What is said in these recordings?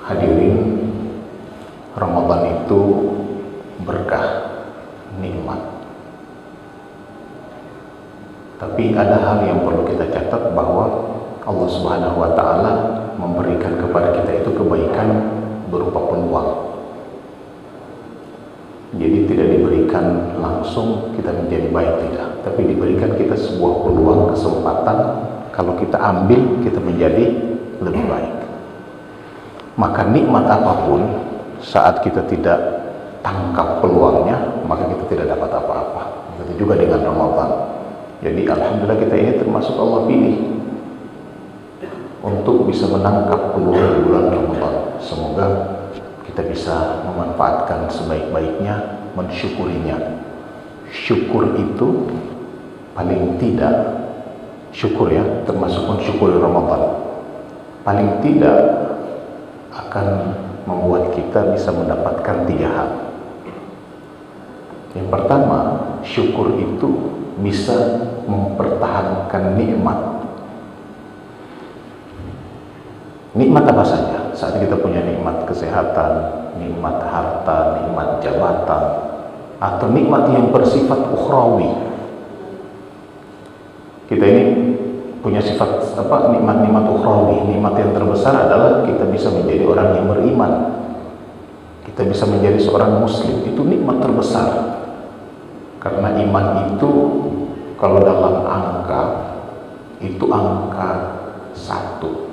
Hadirin, Ramadan itu berkah, nikmat. Tapi ada hal yang perlu kita catat, bahwa Allah Subhanahu wa Ta'ala memberikan kepada kita itu kebaikan berupa peluang. Jadi tidak diberikan langsung kita menjadi baik, tidak, tapi diberikan kita sebuah peluang, kesempatan. Kalau kita ambil, kita menjadi lebih baik. Maka nikmat apapun, saat kita tidak tangkap peluangnya, maka kita tidak dapat apa-apa. Begitu juga dengan Ramadan. Jadi alhamdulillah kita ini termasuk Allah pilih untuk bisa menangkap peluang di bulan Ramadan. Semoga kita bisa memanfaatkan sebaik-baiknya, mensyukurinya. Syukur itu paling tidak, syukur ya, termasuk mensyukuri Ramadan, paling tidak akan membuat kita bisa mendapatkan 3 hal. Yang pertama, syukur itu bisa mempertahankan nikmat. Nikmat apa saja? Saat kita punya nikmat kesehatan, nikmat harta, nikmat jabatan, atau nikmat yang bersifat ukhrawi. Kita ini punya sifat apa? Nikmat-nikmat ukhrawi. Nikmat yang terbesar adalah kita bisa menjadi orang yang beriman. Kita bisa menjadi seorang muslim. Itu nikmat terbesar. Karena iman itu kalau dalam angka, itu angka 1.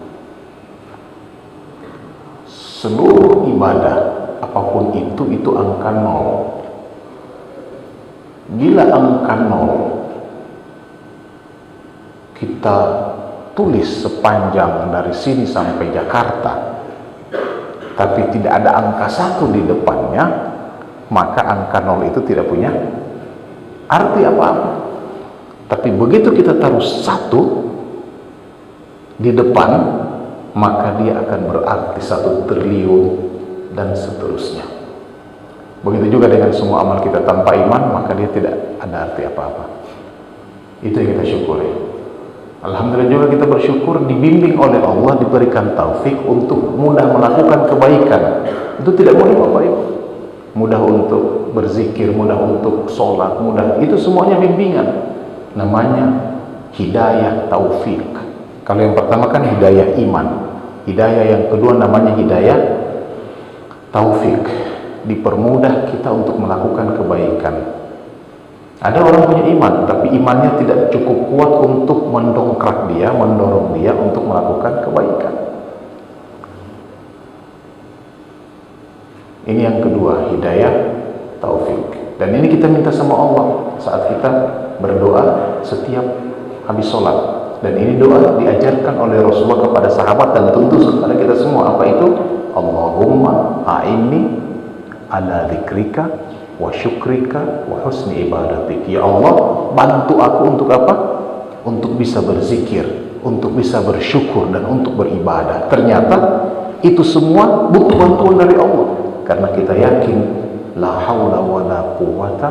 Seluruh ibadah apapun itu angka 0. Bila angka 0 kita tulis sepanjang dari sini sampai Jakarta, tapi tidak ada angka 1 di depannya, maka angka 0 itu tidak punya arti apa-apa. Tapi begitu kita taruh 1 di depan, maka dia akan berarti 1 triliun dan seterusnya. Begitu juga dengan semua amal kita tanpa iman, maka dia tidak ada arti apa-apa. Itu yang kita syukuri. Alhamdulillah juga kita bersyukur dibimbing oleh Allah, diberikan taufik untuk mudah melakukan kebaikan. Itu tidak mudah Bapak Ibu. Mudah untuk berzikir, mudah untuk sholat, mudah. Itu semuanya bimbingan. Namanya hidayah taufik. Kalau yang pertama kan hidayah iman. Hidayah yang kedua namanya hidayah taufik. Dipermudah kita untuk melakukan kebaikan. Ada orang punya iman, tapi imannya tidak cukup kuat untuk mendongkrak dia, mendorong dia untuk melakukan kebaikan. Ini yang kedua, hidayah taufik. Dan ini kita minta sama Allah saat kita berdoa setiap habis sholat. Dan ini doa diajarkan oleh Rasulullah kepada sahabat dan tentu kepada kita semua. Apa itu? Allahumma a'inni ala dzikrika wa syukrika wa husni ibadatik. Ya Allah, bantu aku untuk apa? Untuk bisa berzikir, untuk bisa bersyukur, dan untuk beribadah. Ternyata itu semua butuh bantuan dari Allah. Karena kita yakin la haula wa la quwwata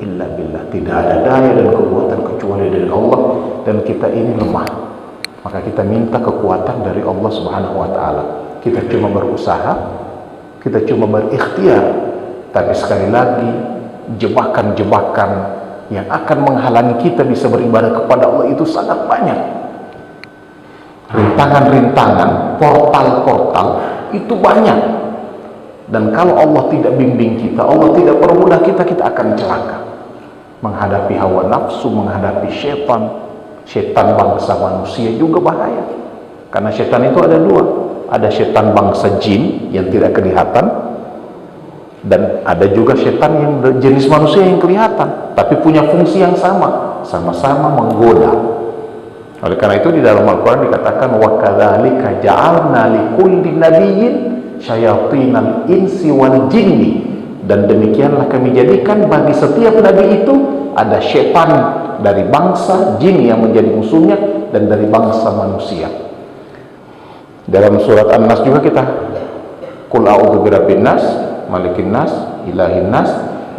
illa billah. Tidak ada daya dan kekuatan kecuali dari Allah, dan kita ini lemah. Maka kita minta kekuatan dari Allah Subhanahu wa Ta'ala. Kita cuma berusaha, kita cuma berikhtiar, tapi sekali lagi jebakan-jebakan yang akan menghalangi kita bisa beribadah kepada Allah itu sangat banyak. Rintangan-rintangan, portal-portal itu banyak. Dan kalau Allah tidak bimbing kita, Allah tidak permudah kita, kita akan celaka. Menghadapi hawa nafsu, menghadapi setan bangsa manusia juga bahaya. Karena setan itu ada 2. Ada setan bangsa jin yang tidak kelihatan, dan ada juga setan yang jenis manusia yang kelihatan, tapi punya fungsi yang sama, sama-sama menggoda. Oleh karena itu di dalam Al-Quran dikatakan wa kadzalika ja'alna likulli nabiyyin syayatinal insi wal jinni, dan demikianlah kami jadikan bagi setiap nabi itu ada setan dari bangsa jin yang menjadi musuhnya dan dari bangsa manusia. Dalam surat An-Nas juga kita qul a'udzu birabbin nas malikin nas ilahin nas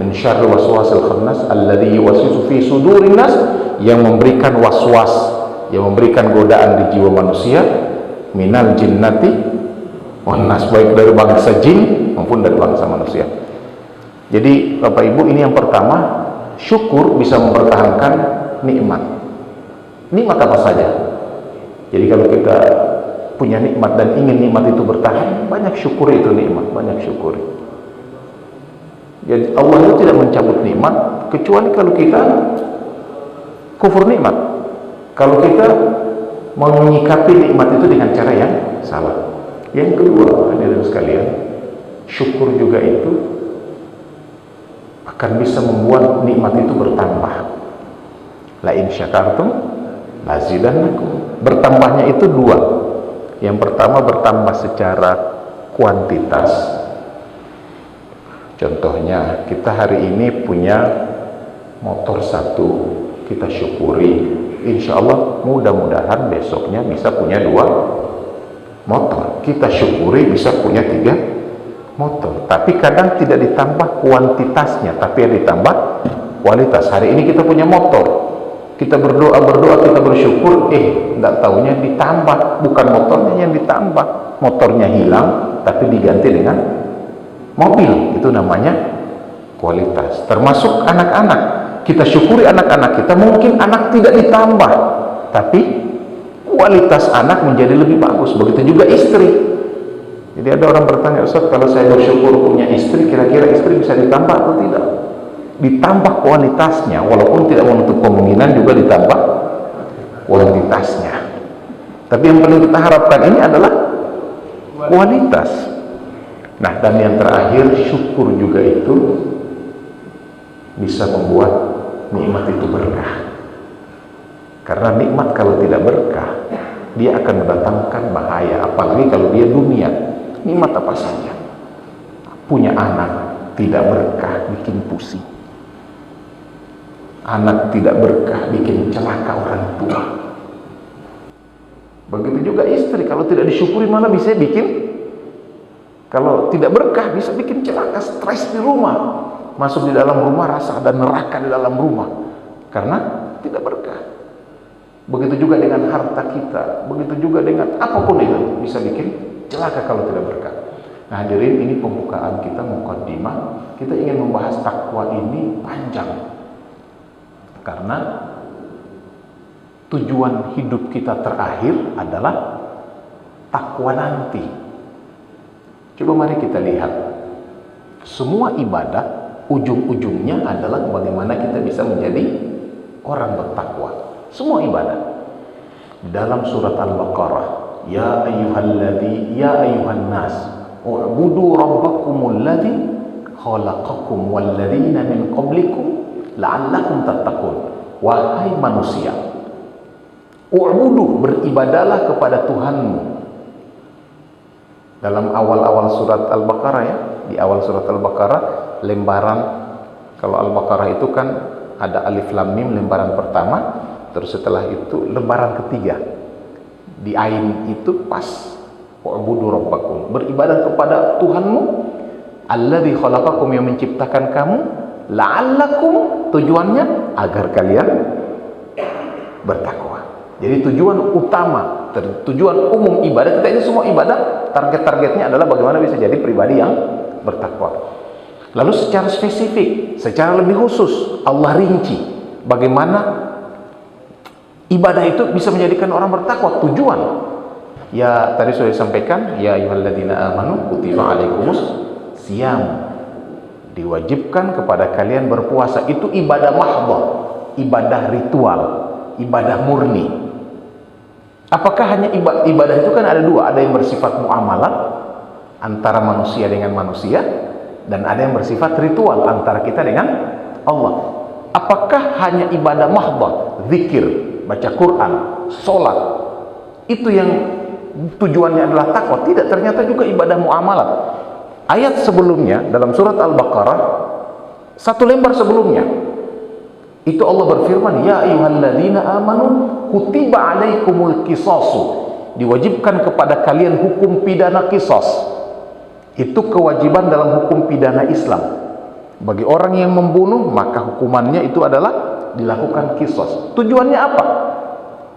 min syarri waswasil khannas alladzi yuwaswisu fi sudurin nas, yang memberikan waswas, yang memberikan godaan di jiwa manusia, minal jinnati Wannas, baik dari bangsa jin maupun dari bangsa manusia. Jadi Bapak Ibu, ini yang pertama, syukur bisa mempertahankan nikmat. Nikmat apa saja. Jadi kalau kita punya nikmat dan ingin nikmat itu bertahan, banyak syukuri itu nikmat, banyak syukuri. Jadi Allah itu tidak mencabut nikmat kecuali kalau kita kufur nikmat. Kalau kita menyikapi nikmat itu dengan cara yang salah. Yang kedua, hadirin sekalian, syukur juga itu akan bisa membuat nikmat itu bertambah. La in syakartum lazidannakum. Bertambahnya itu dua. Yang pertama, bertambah secara kuantitas. Contohnya, kita hari ini punya motor satu, kita syukuri. Insya Allah mudah-mudahan besoknya bisa punya 2 motor. Kita syukuri bisa punya 3 motor. Tapi kadang tidak ditambah kuantitasnya, tapi yang ditambah kualitas. Hari ini kita punya motor, kita berdoa, kita bersyukur, nggak taunya ditambah, bukan motornya yang ditambah, motornya hilang tapi diganti dengan mobil. Itu namanya kualitas. Termasuk anak-anak, kita syukuri anak-anak kita, mungkin anak tidak ditambah tapi kualitas anak menjadi lebih bagus. Begitu juga istri. Jadi ada orang bertanya, Ustaz, kalau saya bersyukur punya istri, kira-kira istri bisa ditambah atau tidak? Ditambah kualitasnya, walaupun tidak menutup kemungkinan juga ditambah kuantitasnya. Tapi yang paling kita harapkan ini adalah kualitas. Nah, dan yang terakhir, syukur juga itu bisa membuat nikmat itu berkah. Karena nikmat kalau tidak berkah, dia akan mendatangkan bahaya. Apalagi kalau dia dunia. Nikmat apa saja. Punya anak tidak berkah, bikin pusing. Anak tidak berkah, bikin celaka orang tua. Begitu juga istri, kalau tidak disyukuri malah bisa bikin, kalau tidak berkah bisa bikin celaka, stres di rumah. Masuk di dalam rumah rasa ada neraka di dalam rumah karena tidak berkah. Begitu juga dengan harta kita, begitu juga dengan apapun itu bisa bikin celaka kalau tidak berkah. Nah, hadirin, ini pembukaan kita, mukaddimah. Kita ingin membahas takwa ini panjang karena tujuan hidup kita terakhir adalah takwa nanti. Coba mari kita lihat, semua ibadah ujung-ujungnya adalah bagaimana kita bisa menjadi orang bertakwa. Semua ibadah. Dalam surat Al-Baqarah, ya ayyuhan nas u'budu rabbakumul ladzi khalaqakum wal ladzina min qablikum la'allakum tattaqun. Wahai manusia, u'budu, beribadalah kepada Tuhanmu. Dalam awal-awal surat Al-Baqarah, ya, di awal surat Al-Baqarah, lembaran, kalau Al-Baqarah itu kan ada alif lam mim, lembaran pertama, terus setelah itu lembaran ketiga. Di ain itu pas wa'budu rabbakum, beribadah kepada Tuhanmu, alladzi khalaqakum, yang menciptakan kamu, la'allakum, tujuannya agar kalian bertakwa. Jadi tujuan utama, tujuan umum ibadah kita ini, semua ibadah target-targetnya adalah bagaimana bisa jadi pribadi yang bertakwa. Lalu secara spesifik, secara lebih khusus, Allah rinci bagaimana ibadah itu bisa menjadikan orang bertakwa. Tujuan, ya tadi sudah disampaikan, ya ayyuhalladzina amanu kutiba alaikumus siyam, diwajibkan kepada kalian berpuasa. Itu ibadah mahdhah, ibadah ritual, ibadah murni. Apakah hanya ibadah itu kan ada dua, ada yang bersifat muamalah antara manusia dengan manusia, dan ada yang bersifat ritual antara kita dengan Allah. Apakah hanya ibadah mahdhah, zikir, baca Quran, sholat, itu yang tujuannya adalah takwa? Tidak, ternyata juga ibadah muamalat. Ayat sebelumnya dalam surat Al-Baqarah, satu lembar sebelumnya, itu Allah berfirman, ya ayyuhalladzina amanu kutiba alaikumul qisasu, diwajibkan kepada kalian hukum pidana qisas. Itu kewajiban dalam hukum pidana Islam. Bagi orang yang membunuh, maka hukumannya itu adalah dilakukan qisas. Tujuannya apa?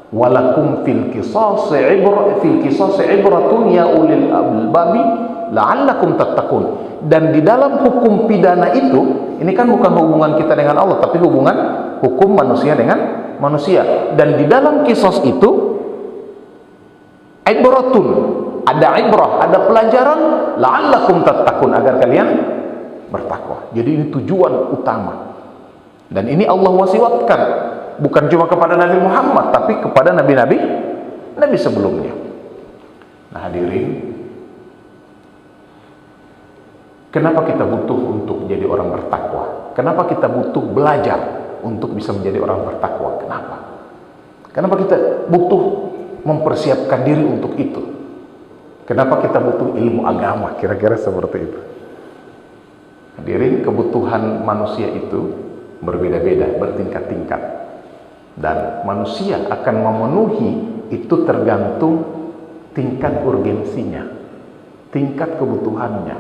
walakum fil qisasi ibratun ya ulil albabi la'allakum tattaqun. Dan di dalam hukum pidana itu, ini kan bukan hubungan kita dengan Allah, tapi hubungan hukum manusia dengan manusia. Dan di dalam kisos itu ibratun, ada ibrah, ada pelajaran, la'allakum tattaqun, agar kalian bertakwa. Jadi ini tujuan utama. Dan ini Allah wasiatkan bukan cuma kepada Nabi Muhammad, tapi kepada nabi-nabi sebelumnya. Nah hadirin, kenapa kita butuh untuk menjadi orang bertakwa? Kenapa kita butuh belajar untuk bisa menjadi orang bertakwa? Kenapa kita butuh mempersiapkan diri untuk itu? Kenapa kita butuh ilmu agama? Kira-kira seperti itu. Hadirin, kebutuhan manusia itu berbeda-beda, bertingkat-tingkat. Dan manusia akan memenuhi itu tergantung tingkat urgensinya, tingkat kebutuhannya.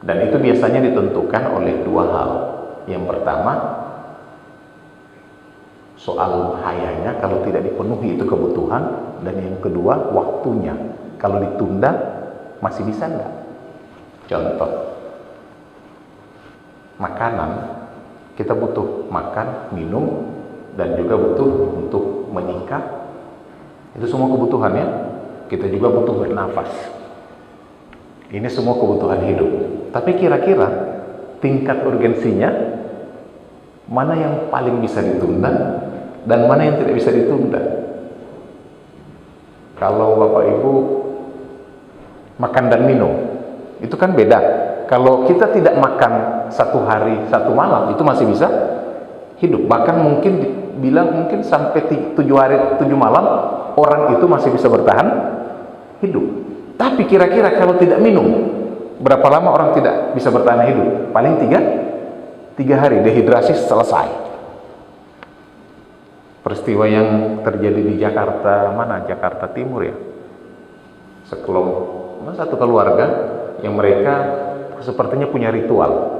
Dan itu biasanya ditentukan oleh dua hal. Yang pertama, soal hayanya, kalau tidak dipenuhi itu kebutuhan. Dan yang kedua, waktunya, kalau ditunda masih bisa enggak? Contoh, makanan, kita butuh makan, minum, dan juga butuh untuk menyingkap. Itu semua kebutuhannya. Kita juga butuh bernafas. Ini semua kebutuhan hidup. Tapi kira-kira tingkat urgensinya mana yang paling bisa ditunda dan mana yang tidak bisa ditunda? Kalau Bapak Ibu makan dan minum, itu kan beda. Kalau kita tidak makan satu hari satu malam, itu masih bisa hidup. Bahkan mungkin bilang mungkin sampai 7 hari 7 malam orang itu masih bisa bertahan hidup. Tapi kira-kira kalau tidak minum, berapa lama orang tidak bisa bertahan hidup? Paling 3 hari, dehidrasi selesai. Peristiwa yang terjadi di Jakarta, mana? Jakarta Timur ya. Satu keluarga yang mereka sepertinya punya ritual.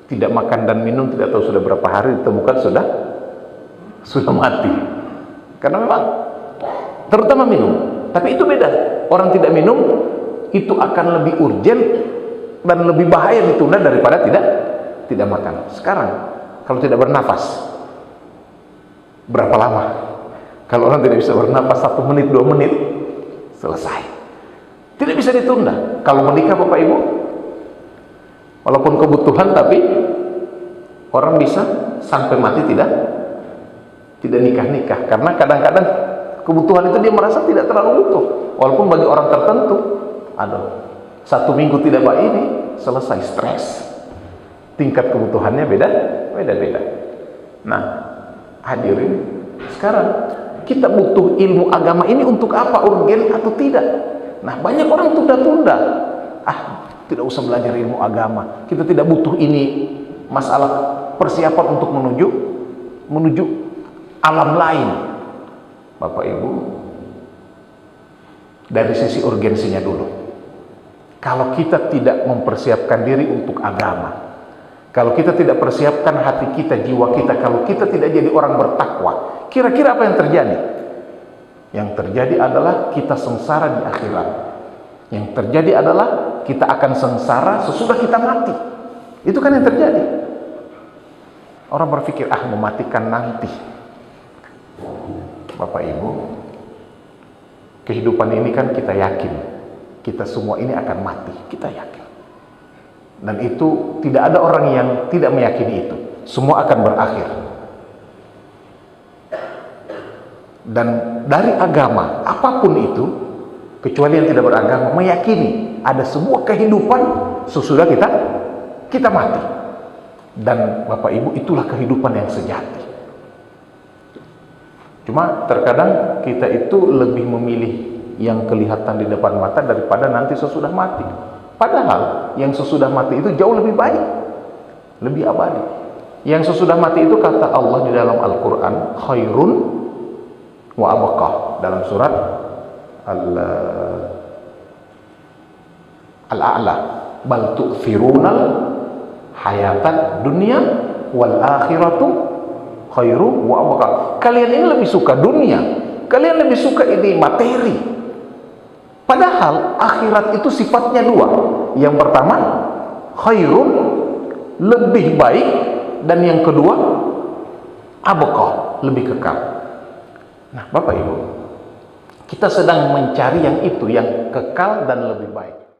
Tidak makan dan minum, tidak tahu sudah berapa hari, ditemukan sudah mati. Karena memang terutama minum. Tapi itu beda. Orang tidak minum itu akan lebih urgen dan lebih bahaya ditunda daripada tidak makan. Sekarang kalau tidak bernafas, berapa lama? Kalau orang tidak bisa bernafas 1 menit 2 menit selesai. Tidak bisa ditunda. Kalau menikah Bapak Ibu, walaupun kebutuhan, tapi orang bisa sampai mati tidak nikah-nikah. Karena kadang-kadang kebutuhan itu dia merasa tidak terlalu butuh. Walaupun bagi orang tertentu, 1 minggu tidak ini selesai, stres. Tingkat kebutuhannya beda-beda. Nah, hadirin, sekarang kita butuh ilmu agama ini untuk apa? Urgen atau tidak? Nah, banyak orang tunda-tunda. Tidak usah belajar ilmu agama. Kita tidak butuh ini, masalah persiapan untuk menuju alam lain. Bapak Ibu, dari sisi urgensinya dulu. Kalau kita tidak mempersiapkan diri untuk agama, kalau kita tidak persiapkan hati kita, jiwa kita, kalau kita tidak jadi orang bertakwa, kira-kira apa yang terjadi? Yang terjadi adalah kita sengsara di akhirat. Yang terjadi adalah kita akan sengsara sesudah kita mati. Itu kan yang terjadi. Orang berpikir, mematikan nanti. Bapak Ibu, kehidupan ini kan kita yakin, kita semua ini akan mati, kita yakin. Dan itu tidak ada orang yang tidak meyakini itu. Semua akan berakhir. Dan dari agama, apapun itu, kecuali yang tidak beragama, meyakini ada sebuah kehidupan sesudah kita mati. Dan Bapak Ibu, itulah kehidupan yang sejati. Cuma terkadang kita itu lebih memilih yang kelihatan di depan mata daripada nanti sesudah mati. Padahal yang sesudah mati itu jauh lebih baik, lebih abadi. Yang sesudah mati itu kata Allah di dalam Al-Quran, khairun wa abaqah, dalam surat Al-A'la, bal tu'thirunal hayatan dunya wal akhiratu khairu wa abqa. Kalian ini lebih suka dunia, kalian lebih suka ini materi. Padahal akhirat itu sifatnya dua. Yang pertama khairun, lebih baik, dan yang kedua abqa, lebih kekal. Nah Bapak Ibu, kita sedang mencari yang itu, yang kekal dan lebih baik.